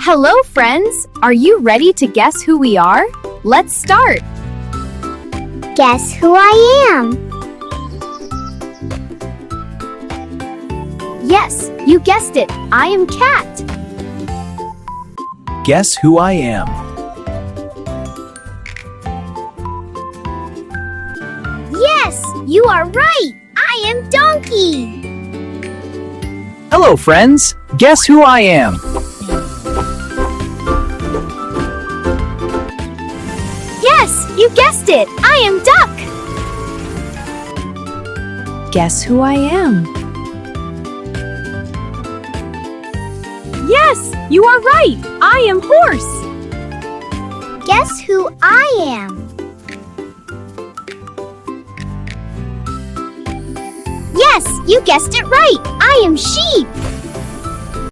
Hello, friends! Are you ready to guess who we are? Let's start! Guess who I am? Yes, you guessed it! I am Cat! Guess who I am? Yes, you are right! I am Donkey! Hello, friends! Guess who I am? Yes, you guessed it! I am Duck! Guess who I am? Yes, you are right! I am Horse! Guess who I am? Yes, you guessed it right! I am Sheep!